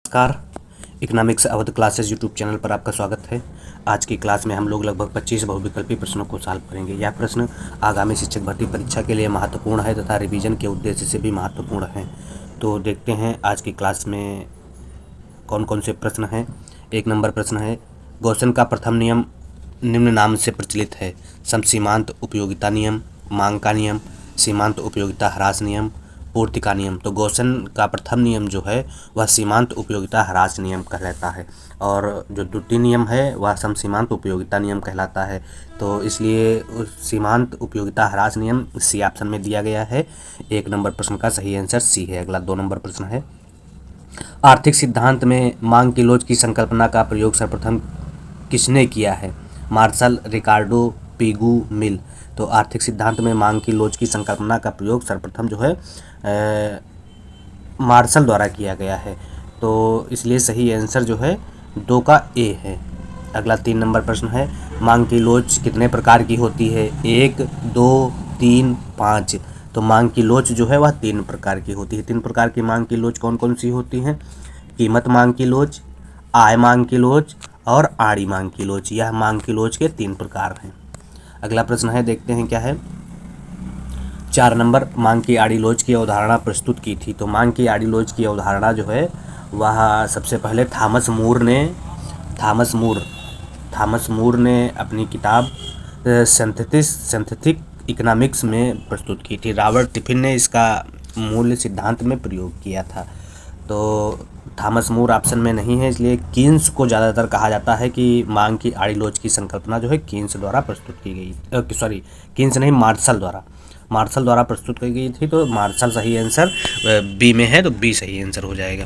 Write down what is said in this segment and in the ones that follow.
नमस्कार। Economics Awadh classes YouTube channel पर आपका स्वागत है। आज की क्लास में हम लोग लगभग 25 बहुविकल्पी प्रश्नों को सॉल्व करेंगे। यह प्रश्न आगामी शिक्षक भर्ती परीक्षा के लिए महत्वपूर्ण है तथा रिवीजन के उद्देश्य से भी महत्वपूर्ण है। तो देखते हैं आज की क्लास में कौन कौन से प्रश्न हैं। 1 नंबर प्रश्न है, गॉसन का प्रथम नियम निम्न नाम से प्रचलित है। समसीमांत उपयोगिता नियम, मांग का नियम, सीमांत उपयोगिता ह्रास नियम, पूर्ति का नियम। तो गॉसन का प्रथम नियम जो है वह सीमांत उपयोगिता ह्रास नियम कहलाता है और जो द्वितीय नियम है वह समसीमांत उपयोगिता नियम कहलाता है। तो इसलिए सीमांत उपयोगिता ह्रास नियम सी ऑप्शन में दिया गया है। 1 नंबर प्रश्न का सही आंसर सी है। अगला 2 नंबर प्रश्न है, आर्थिक सिद्धांत में मांग की लोच की संकल्पना का प्रयोग सर्वप्रथम किसने किया है? मार्शल, रिकार्डो, पिगू, मिल। तो आर्थिक सिद्धांत में मांग की लोच की संकल्पना का प्रयोग सर्वप्रथम जो है मार्शल द्वारा किया गया है। तो इसलिए सही आंसर जो है 2 का ए है। अगला 3 नंबर प्रश्न है, मांग की लोच कितने प्रकार की होती है? 1, 2, 3, 5। तो मांग की लोच जो है वह 3 प्रकार की होती है। 3 प्रकार की मांग की लोच कौन कौन सी होती हैं? कीमत मांग की लोच, आय मांग की लोच और आड़ी मांग की लोच। यह मांग की लोच के 3 प्रकार हैं। अगला प्रश्न है, देखते हैं क्या है। 4 नंबर, मांग की आड़ी लोच की अवधारणा प्रस्तुत की थी। तो मांग की आड़ी लोच की अवधारणा जो है वह सबसे पहले थॉमस मूर ने अपनी किताब सिंथेटिक इकोनॉमिक्स में प्रस्तुत की थी। रॉबर्ट टिफिन ने इसका मूल्य सिद्धांत में प्रयोग किया था। तो थॉमस मूर ऑप्शन में नहीं है, इसलिए कीन्स को ज़्यादातर कहा जाता है कि मांग की आड़ी लोच की संकल्पना जो है कीन्स द्वारा प्रस्तुत की गई। कीन्स नहीं, मार्शल द्वारा प्रस्तुत की गई थी। तो मार्शल सही आंसर बी में है, तो बी सही आंसर हो जाएगा।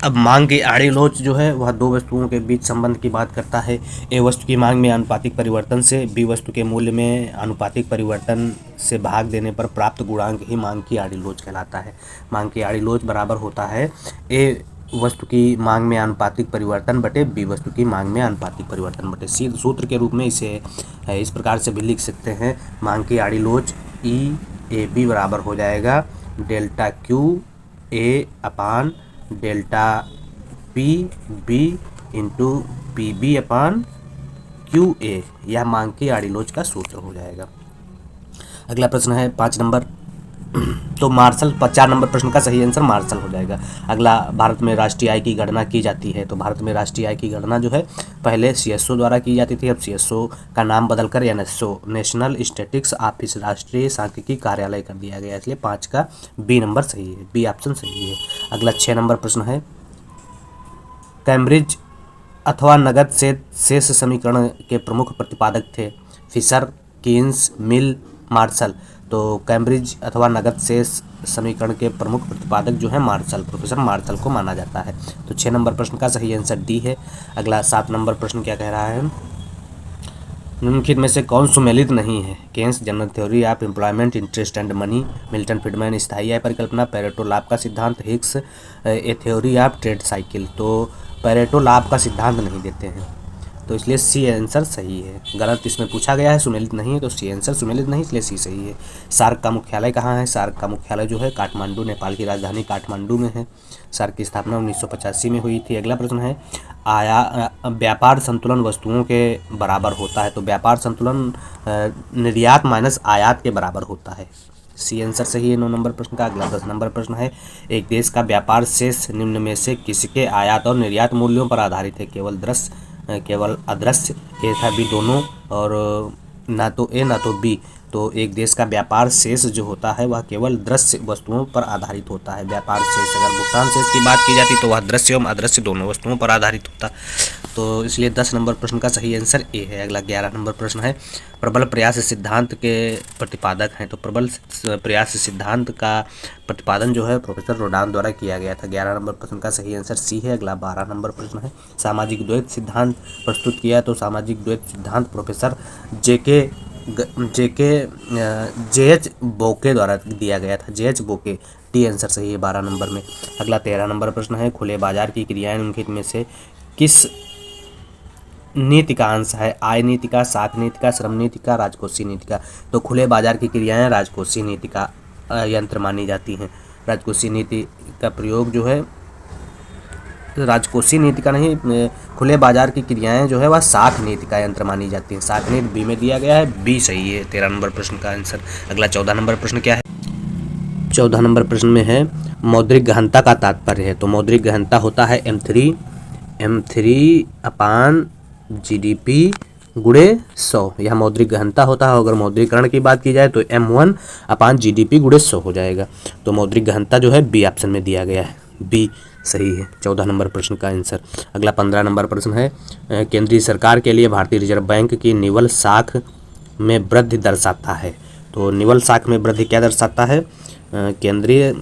अब मांग की आड़ी लोच जो है वह 2 वस्तुओं के बीच संबंध की बात करता है। ए वस्तु की मांग में आनुपातिक परिवर्तन से बी वस्तु के मूल्य में आनुपातिक परिवर्तन से भाग देने पर प्राप्त गुणांक ही मांग की आड़ी लोच कहलाता है। मांग की आड़ी लोच बराबर होता है ए वस्तु की मांग में आनुपातिक परिवर्तन बटे बी वस्तु की मांग में आनुपातिक परिवर्तन बटे सी। सूत्र के रूप में इसे इस प्रकार से भी लिख सकते हैं, मांग की आड़ी लोच ई ए बी बराबर हो जाएगा delta Q A upon delta P B into P B upon Q A. यह मांग की आड़ी लोच का सूत्र हो जाएगा। अगला प्रश्न है 5 नंबर। तो 4 नंबर प्रश्न का सही आंसर मार्शल हो जाएगा। अगला, भारत में राष्ट्रीय आय की गणना की जाती है। तो भारत में राष्ट्रीय आय की गणना जो है पहले सीएसओ द्वारा की जाती थी, अब सीएसओ का नाम बदलकर एनएसओ नेशनल स्टैटिस्टिक्स ऑफिस राष्ट्रीय सांख्यिकी कार्यालय कर दिया गया, इसलिए 5 का बी नंबर सही है, बी ऑप्शन सही है। अगला 6 नंबर प्रश्न है, कैम्ब्रिज अथवा नगद शेष समीकरण के प्रमुख प्रतिपादक थे? फिशर, कीन्स, मिल, मार्शल। तो कैम्ब्रिज अथवा नगद शेष समीकरण के प्रमुख प्रतिपादक जो है मार्शल, प्रोफेसर मार्शल को माना जाता है। तो 6 नंबर प्रश्न का सही आंसर डी है। अगला 7 नंबर प्रश्न क्या कह रहा है, निम्नलिखित में से कौन सुमेलित नहीं है? Keynes, general theory of employment, interest and money, Milton Friedman, स्थायी आय परिकल्पना, पेरेटो लाभ का सिद्धांत, Hicks a theory of trade cycle. तो पेरेटो लाभ का सिद्धांत नहीं देते हैं, तो इसलिए सी आंसर सही है। गलत इसमें पूछा गया है, सुमेलित नहीं है, तो सी आंसर सुमेलित नहीं, इसलिए सी सही है। सार्क का मुख्यालय कहाँ है? सार्क का मुख्यालय जो है काठमांडू, नेपाल की राजधानी काठमांडू में है। सार्क की स्थापना 1985 में हुई थी। अगला प्रश्न है, व्यापार संतुलन वस्तुओं के बराबर होता है। तो व्यापार संतुलन निर्यात माइनस आयात के बराबर होता है, सी आंसर सही है 9 नंबर प्रश्न का। अगला 10 नंबर प्रश्न है, एक देश का व्यापार शेष निम्न में से किसके आयात और निर्यात मूल्यों पर आधारित है? केवल अदृश्य, ए था बी दोनों, और ना तो ए ना तो बी। तो एक देश का व्यापार शेष जो होता है वह केवल दृश्य वस्तुओं पर आधारित होता है। व्यापार शेष, अगर भुगतान शेष की बात की जाती तो वह दृश्य एवं अदृश्य दोनों वस्तुओं पर आधारित होता। तो इसलिए 10 नंबर प्रश्न का सही आंसर ए है। अगला 11 नंबर प्रश्न है, प्रबल प्रयास सिद्धांत के प्रतिपादक हैं। तो प्रबल प्रयास सिद्धांत का प्रतिपादन जो है प्रोफेसर रोडान द्वारा किया गया था। 11 नंबर प्रश्न का सही आंसर सी है। अगला 12 नंबर प्रश्न है, सामाजिक द्वैत सिद्धांत प्रस्तुत किया। तो सामाजिक द्वैत सिद्धांत प्रोफेसर जे एच बोके द्वारा दिया गया था, जे एच बोके। टी आंसर सही है 12 नंबर में। अगला 13 नंबर प्रश्न है, खुले बाजार की क्रियाएं निम्नलिखित में से किस नीति का अंश है? आय नीति का, साख नीति का, श्रम नीति का, राजकोषीय नीति का। तो खुले बाजार की क्रियाएं राजकोषीय नीति का यंत्र मानी जाती हैं। राजकोषीय नीति का प्रयोग जो है राजकोषीय नीति का नहीं, खुले बाजार की क्रियाएं जो है वह साख नीति का यंत्र मानी जाती है। साख नीति बी में दिया गया है, बी सही है 13 नंबर प्रश्न का आंसर। अगला 14 नंबर प्रश्न क्या है? 14 नंबर प्रश्न में है मौद्रिक गहनता का तात्पर्य है। तो मौद्रिक गहनता होता है M3 अपान GDP गुणे 100, यह मौद्रिक गहनता होता है। अगर मौद्रीकरण की बात की जाए तो M1 अपान GDP गुणे 100 हो जाएगा। तो मौद्रिक गहनता जो है बी ऑप्शन में दिया गया है, बी सही है 14 नंबर प्रश्न का आंसर। अगला 15 नंबर प्रश्न है केंद्रीय सरकार के लिए भारतीय रिजर्व बैंक की निवल साख में वृद्धि दर्शाता है। तो निवल साख में वृद्धि क्या दर्शाता है? केंद्रीय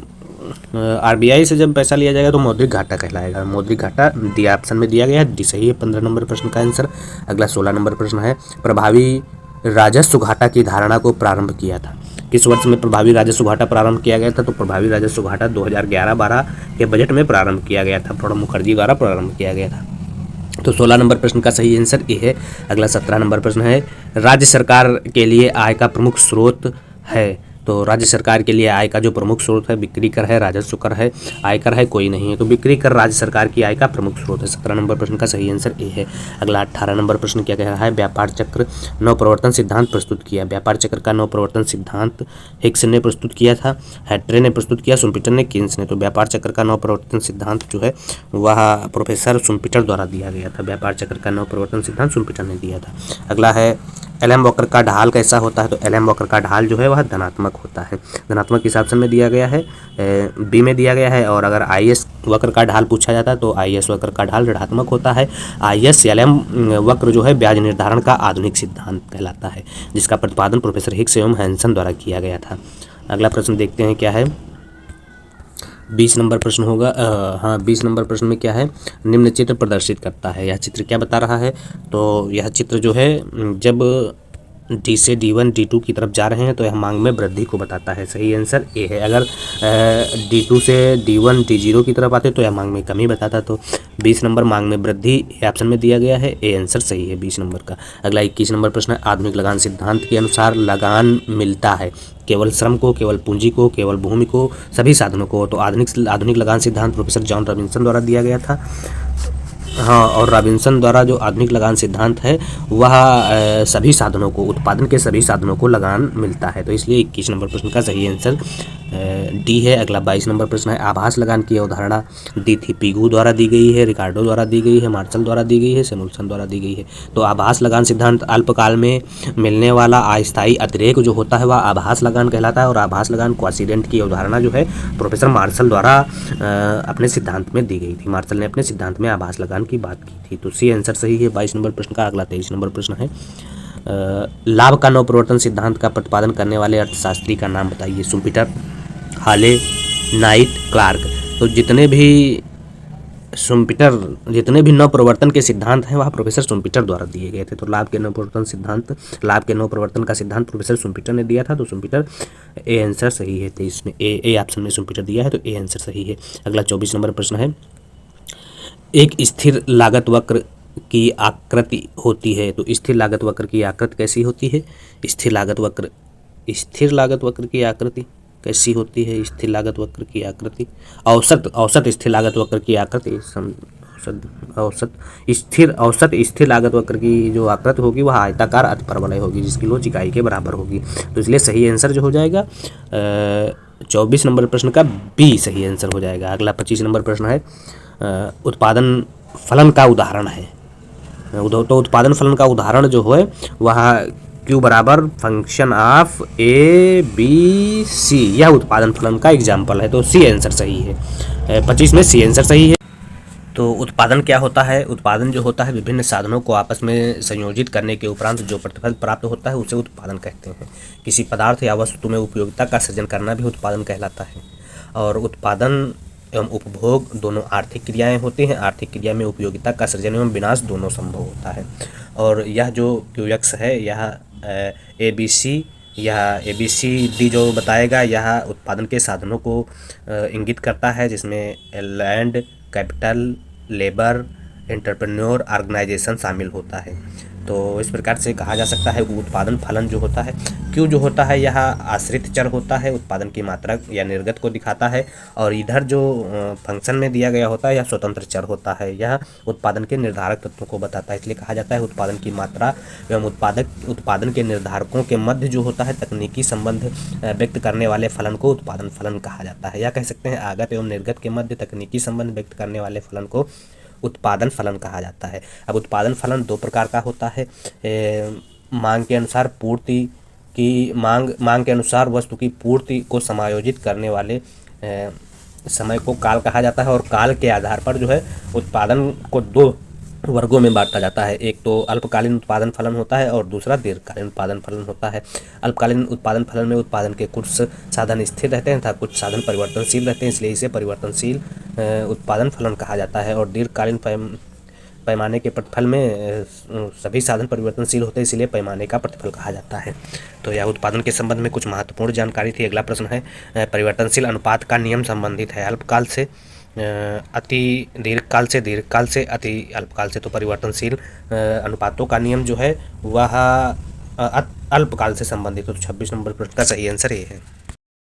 RBI से जब पैसा लिया जाएगा तो मौद्रिक घाटा कहलाएगा। मौद्रिक घाटा डी ऑप्शन में दिया गया है, डी सही है 15 नंबर प्रश्न का आंसर। अगला 16 नंबर प्रश्न है प्रभावी राजस्व घाटा की धारणा को प्रारंभ किया था। किस वर्ष में प्रभावी राजस्व घाटा प्रारंभ किया गया था? तो प्रभावी राजस्व घाटा 2011-12 के बजट में प्रारंभ किया गया था, प्रणब मुखर्जी द्वारा प्रारंभ किया गया था। तो 16 नंबर प्रश्न का सही आंसर ए है। अगला 17 नंबर प्रश्न है राज्य सरकार के लिए आय का प्रमुख स्रोत है। तो राज्य सरकार के लिए आय का जो प्रमुख स्रोत है बिक्री कर है, राजस्व कर है, आयकर है, कोई नहीं है। तो बिक्री कर राज्य सरकार की आय का प्रमुख स्रोत है। 17 नंबर प्रश्न का सही आंसर ए है। अगला 18 नंबर प्रश्न क्या कह रहा है? व्यापार चक्र नवप्रवर्तन सिद्धांत प्रस्तुत किया। व्यापार चक्र का नवप्रवर्तन सिद्धांत हिक्स ने प्रस्तुत किया था, हैट्रे ने प्रस्तुत किया, सुम्पीटर ने, कीन्स ने। तो व्यापार चक्र का नवप्रवर्तन सिद्धांत जो है वह प्रोफेसर सुम्पीटर द्वारा दिया गया था। व्यापार चक्र का नवप्रवर्तन सिद्धांत सुम्पीटर ने दिया था। अगला है एलएम वक्र का ढाल कैसा होता है? तो एलएम वक्र का ढाल जो है वह धनात्मक होता है। धनात्मक किस ऑप्शन में दिया गया है? बी में दिया गया है। और अगर आईएस वक्र का ढाल पूछा जाता है तो आईएस वक्र का ढाल ऋणात्मक होता है। आईएस एलएम वक्र जो है ब्याज निर्धारण का आधुनिक सिद्धांत कहलाता है, जिसका प्रतिपादन प्रोफेसर हिक्स एवं हैंसन द्वारा किया गया था। अगला प्रश्न देखते हैं क्या है। 20 नंबर प्रश्न होगा। 20 नंबर प्रश्न में क्या है? निम्न चित्र प्रदर्शित करता है। यह चित्र क्या बता रहा है? तो यह चित्र जो है जब डी से D1 D2 की तरफ जा रहे हैं तो यह मांग में वृद्धि को बताता है। सही आंसर ए है। अगर D2 से D1 D0 की तरफ आते तो यह मांग में कमी बताता। तो 20 नंबर मांग में वृद्धि ऑप्शन में दिया गया है, ए आंसर सही है 20 नंबर का। अगला 21 नंबर प्रश्न है आधुनिक लगान सिद्धांत के अनुसार लगान मिलता है केवल श्रम को, केवल पूंजी को, केवल भूमि को, सभी साधनों को। तो आधुनिक लगान सिद्धांत प्रोफेसर जॉन रॉबिन्सन द्वारा दिया गया था। और रॉबिन्सन द्वारा जो आधुनिक लगान सिद्धांत है वह सभी साधनों को, उत्पादन के सभी साधनों को लगान मिलता है। तो इसलिए 21 नंबर प्रश्न का सही आंसर डी है। अगला 22 नंबर प्रश्न है आभास लगान की अवधारणा दी थी। पिगू द्वारा दी गई है, रिकार्डो द्वारा दी गई है, मार्शल द्वारा दी गई है, सैमुअल्सन द्वारा दी गई है। तो आभास लगान सिद्धांत अल्पकाल में मिलने वाला अस्थायी अतिरेक जो होता है वह आभास लगान कहलाता है। और आभास लगान क्वासिडेंट की अवधारणा जो है प्रोफेसर मार्शल द्वारा अपने सिद्धांत में दी गई थी। मार्शल ने अपने सिद्धांत में आभास लगान की बात की थी। तो सी आंसर सही है 22 नंबर प्रश्न का। अगला 23 नंबर प्रश्न है लाभ का नवप्रवर्तन सिद्धांत का प्रतिपादन करने वाले अर्थशास्त्री का नाम बताइए। सुम्पीटर, हाले, नाइट, क्लार्क। तो जितने भी नवप्रवर्तन के सिद्धांत हैं वह प्रोफेसर सुम्पीटर द्वारा दिए गए थे। तो लाभ के नवप्रवर्तन का सिद्धांत प्रोफेसर सुम्पीटर ने दिया था। तो सुम्पीटर ए आंसर सही है। 23 में ए ऑप्शन में सुम्पीटर दिया है तो ए आंसर सही है। अगला 24 नंबर प्रश्न है एक स्थिर लागत वक्र की आकृति होती है। तो स्थिर लागत वक्र की आकृति कैसी होती है? स्थिर लागत वक्र की आकृति कैसी होती है? स्थिर लागत वक्र की आकृति औसत स्थिर लागत वक्र की आकृति औसत स्थिर लागत वक्र की जो आकृति होगी वह आयताकार अतिपरवलय होगी जिसकी लोच इकाई के बराबर होगी। तो इसलिए सही आंसर जो हो जाएगा 24 नंबर प्रश्न का बी सही आंसर हो जाएगा। अगला 25 नंबर प्रश्न है उत्पादन फलन का उदाहरण है। तो उत्पादन फलन का उदाहरण जो है वह Q बराबर फंक्शन ऑफ ABC, यह उत्पादन फलन का एग्जाम्पल है। तो सी आंसर सही है। 25 में सी आंसर सही है। तो उत्पादन क्या होता है? उत्पादन जो होता है विभिन्न साधनों को आपस में संयोजित करने के उपरांत जो प्रतिफल प्राप्त होता है उसे उत्पादन कहते हैं। किसी पदार्थ या वस्तु में उपयोगिता का सृजन करना भी उत्पादन कहलाता है। और उत्पादन एवं उपभोग दोनों आर्थिक क्रियाएं होती हैं। आर्थिक क्रिया में उपयोगिता का सृजन एवं विनाश दोनों संभव होता है। और यह जो QX है यह ABCD जो बताएगा यह उत्पादन के साधनों को इंगित करता है, जिसमें land, capital, labour, entrepreneur, organisation शामिल होता है। तो इस प्रकार से कहा जा सकता है कि उत्पादन फलन जो होता है, क्यू जो होता है यह आश्रित चर होता है, उत्पादन की मात्रा या निर्गत को दिखाता है, और इधर जो फंक्शन में दिया गया होता है यह स्वतंत्र चर होता है, यह उत्पादन के निर्धारक तत्वों को बताता है। इसलिए कहा जाता है उत्पादन की मात्रा एवं उत्पादन के निर्धारकों के मध्य जो होता है तकनीकी संबंध व्यक्त करने वाले फलन को उत्पादन फलन कहा जाता है। या कह सकते हैं आगत एवं निर्गत के मध्य तकनीकी संबंध व्यक्त करने वाले फलन को उत्पादन फलन कहा जाता है। अब उत्पादन फलन दो प्रकार का होता है। मांग के अनुसार पूर्ति की मांग के अनुसार वस्तु की पूर्ति को समायोजित करने वाले समय को काल कहा जाता है, और काल के आधार पर जो है उत्पादन को दो वर्गों में बांटा जाता है। एक तो अल्पकालीन उत्पादन फलन होता है और दूसरा दीर्घकालीन उत्पादन फलन होता है। अल्पकालीन उत्पादन फलन में उत्पादन के कुछ साधन स्थिर रहते हैं तथा कुछ साधन परिवर्तनशील रहते हैं, इसलिए इसे परिवर्तनशील उत्पादन फलन कहा जाता है। और दीर्घकालीन पैमाने के प्रतिफल में सभी साधन परिवर्तनशील होते हैं, इसलिए पैमाने का प्रतिफल कहा जाता है। तो यह उत्पादन के संबंध में कुछ महत्वपूर्ण जानकारी थी। अगला प्रश्न है परिवर्तनशील अनुपात का नियम संबंधित है अल्पकाल से अति दीर्घकाल से, दीर्घकाल से अति अल्पकाल से। तो परिवर्तनशील अनुपातों का नियम जो है वह अल्पकाल से संबंधित हो। तो 26 नंबर प्रश्न का सही आंसर ये है।